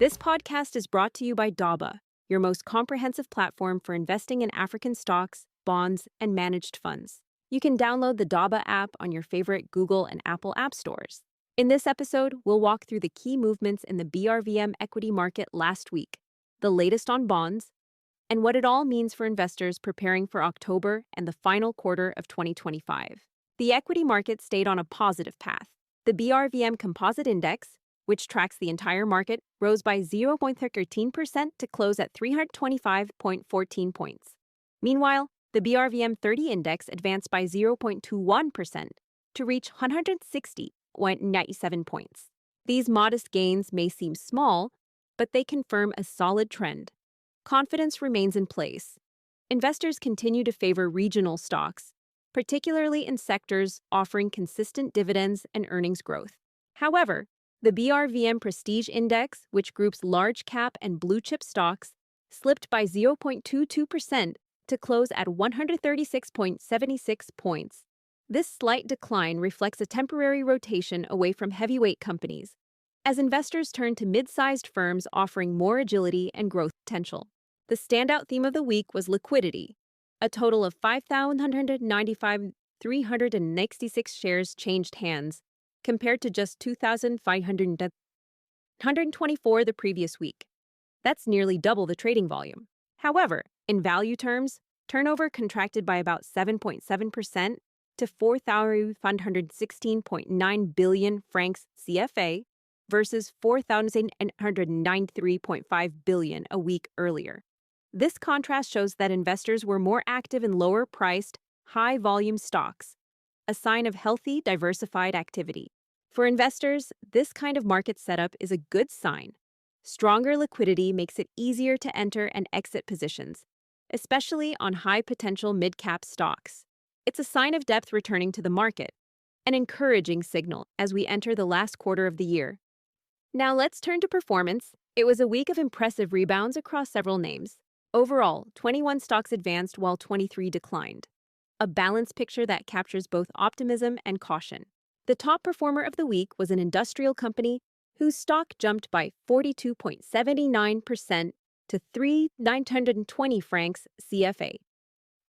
This podcast is brought to you by Daba, your most comprehensive platform for investing in African stocks, bonds, and managed funds. You can download the Daba app on your favorite Google and Apple app stores. In this episode, we'll walk through the key movements in the BRVM equity market last week, the latest on bonds, and what it all means for investors preparing for October and the final quarter of 2025. The equity market stayed on a positive path. The BRVM Composite Index, which tracks the entire market, rose by 0.13% to close at 325.14 points. Meanwhile, the BRVM 30 Index advanced by 0.21% to reach 160.97 points. These modest gains may seem small, but they confirm a solid trend. Confidence remains in place. Investors continue to favor regional stocks, particularly in sectors offering consistent dividends and earnings growth. However, the BRVM Prestige Index, which groups large-cap and blue-chip stocks, slipped by 0.22% to close at 136.76 points. This slight decline reflects a temporary rotation away from heavyweight companies, as investors turn to mid-sized firms offering more agility and growth potential. The standout theme of the week was liquidity. A total of 5,195,366 shares changed hands, compared to just 2,524 the previous week. That's nearly double the trading volume. However, in value terms, turnover contracted by about 7.7% to 4,516.9 billion francs CFA versus 4,893.5 billion a week earlier. This contrast shows that investors were more active in lower-priced, high-volume stocks, a sign of healthy, diversified activity. For investors, this kind of market setup is a good sign. Stronger liquidity makes it easier to enter and exit positions, especially on high-potential mid-cap stocks. It's a sign of depth returning to the market, an encouraging signal as we enter the last quarter of the year. Now let's turn to performance. It was a week of impressive rebounds across several names. Overall, 21 stocks advanced while 23 declined. A balanced picture that captures both optimism and caution. The top performer of the week was an industrial company whose stock jumped by 42.79% to 3,920 francs CFA.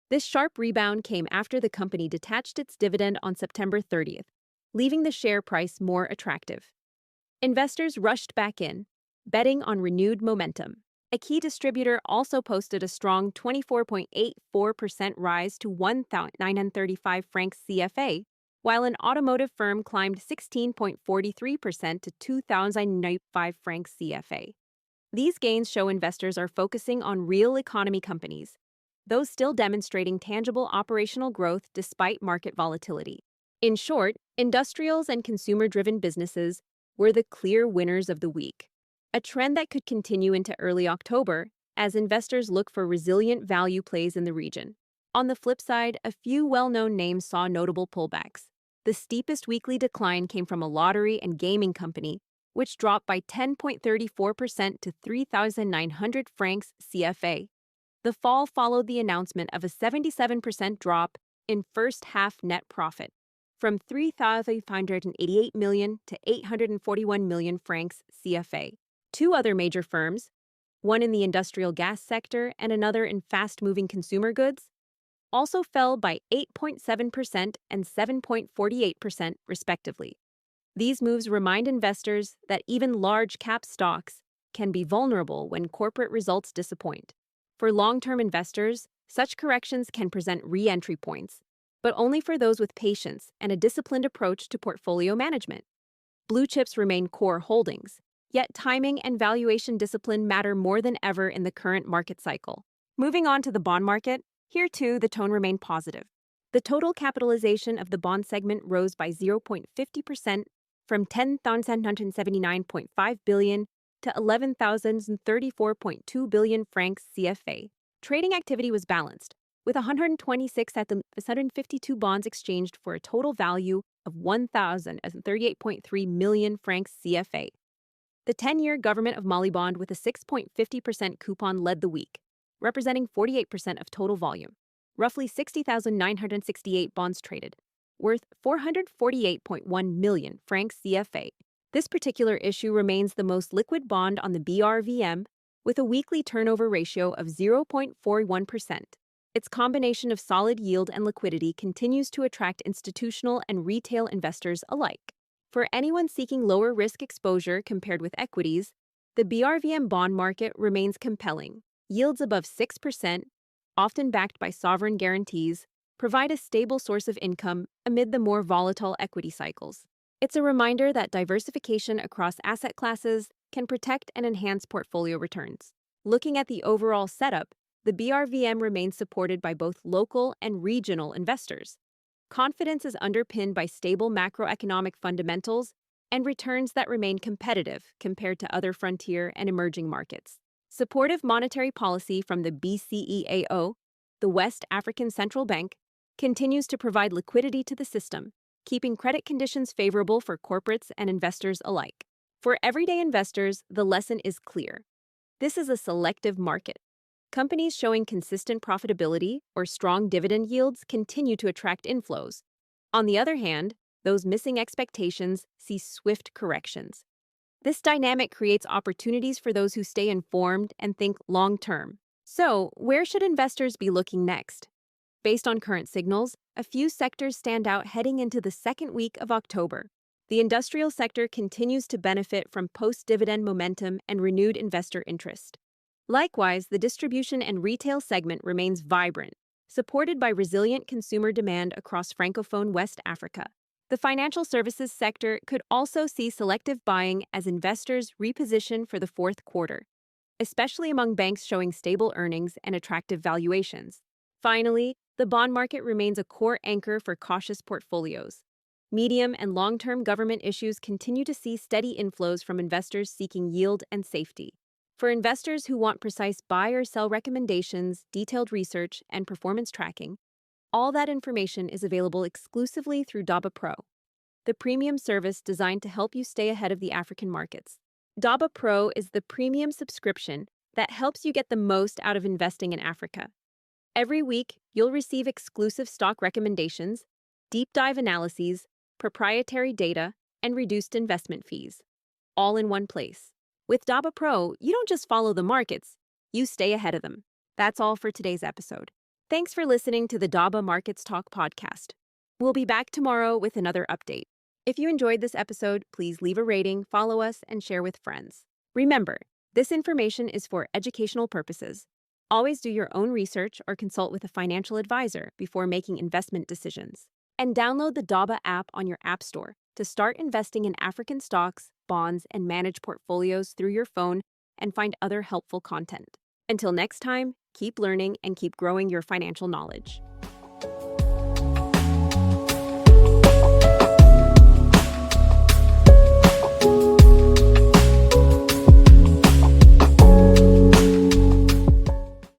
This sharp rebound came after the company detached its dividend on September 30th, leaving the share price more attractive. Investors rushed back in, betting on renewed momentum. A key distributor also posted a strong 24.84% rise to 1,935 francs CFA, while an automotive firm climbed 16.43% to 2,095 francs CFA. These gains show investors are focusing on real economy companies, those still demonstrating tangible operational growth despite market volatility. In short, industrials and consumer-driven businesses were the clear winners of the week, a trend that could continue into early October as investors look for resilient value plays in the region. On the flip side, a few well-known names saw notable pullbacks. The steepest weekly decline came from a lottery and gaming company, which dropped by 10.34% to 3,900 francs CFA. The fall followed the announcement of a 77% drop in first-half net profit, from 3,588 million to 841 million francs CFA. Two other major firms, one in the industrial gas sector and another in fast-moving consumer goods, also fell by 8.7% and 7.48%, respectively. These moves remind investors that even large-cap stocks can be vulnerable when corporate results disappoint. For long-term investors, such corrections can present re-entry points, but only for those with patience and a disciplined approach to portfolio management. Blue chips remain core holdings, yet timing and valuation discipline matter more than ever in the current market cycle. Moving on to the bond market, here too the tone remained positive. The total capitalization of the bond segment rose by 0.50% from 10,779.5 billion to 11,034.2 billion francs CFA. Trading activity was balanced, with 126,152 bonds exchanged for a total value of 1,038.3 million francs CFA. The 10-year Government of Mali bond with a 6.50% coupon led the week, representing 48% of total volume. Roughly 60,968 bonds traded, worth 448.1 million francs CFA, This particular issue remains the most liquid bond on the BRVM, with a weekly turnover ratio of 0.41%. Its combination of solid yield and liquidity continues to attract institutional and retail investors alike. For anyone seeking lower risk exposure compared with equities, the BRVM bond market remains compelling. Yields above 6%, often backed by sovereign guarantees, provide a stable source of income amid the more volatile equity cycles. It's a reminder that diversification across asset classes can protect and enhance portfolio returns. Looking at the overall setup, the BRVM remains supported by both local and regional investors. Confidence is underpinned by stable macroeconomic fundamentals and returns that remain competitive compared to other frontier and emerging markets. Supportive monetary policy from the BCEAO, the West African Central Bank, continues to provide liquidity to the system, keeping credit conditions favorable for corporates and investors alike. For everyday investors, the lesson is clear. This is a selective market. Companies showing consistent profitability or strong dividend yields continue to attract inflows. On the other hand, those missing expectations see swift corrections. This dynamic creates opportunities for those who stay informed and think long-term. So, where should investors be looking next? Based on current signals, a few sectors stand out heading into the second week of October. The industrial sector continues to benefit from post-dividend momentum and renewed investor interest. Likewise, the distribution and retail segment remains vibrant, supported by resilient consumer demand across Francophone West Africa. The financial services sector could also see selective buying as investors reposition for the fourth quarter, especially among banks showing stable earnings and attractive valuations. Finally, the bond market remains a core anchor for cautious portfolios. Medium and long-term government issues continue to see steady inflows from investors seeking yield and safety. For investors who want precise buy or sell recommendations, detailed research, and performance tracking, all that information is available exclusively through Daba Pro, the premium service designed to help you stay ahead of the African markets. Daba Pro is the premium subscription that helps you get the most out of investing in Africa. Every week, you'll receive exclusive stock recommendations, deep dive analyses, proprietary data, and reduced investment fees, all in one place. With Daba Pro, you don't just follow the markets, you stay ahead of them. That's all for today's episode. Thanks for listening to the Daba Markets Talk podcast. We'll be back tomorrow with another update. If you enjoyed this episode, please leave a rating, follow us, and share with friends. Remember, this information is for educational purposes. Always do your own research or consult with a financial advisor before making investment decisions. And download the Daba app on your App Store to start investing in African stocks, bonds, and manage portfolios through your phone and find other helpful content. Until next time, keep learning and keep growing your financial knowledge.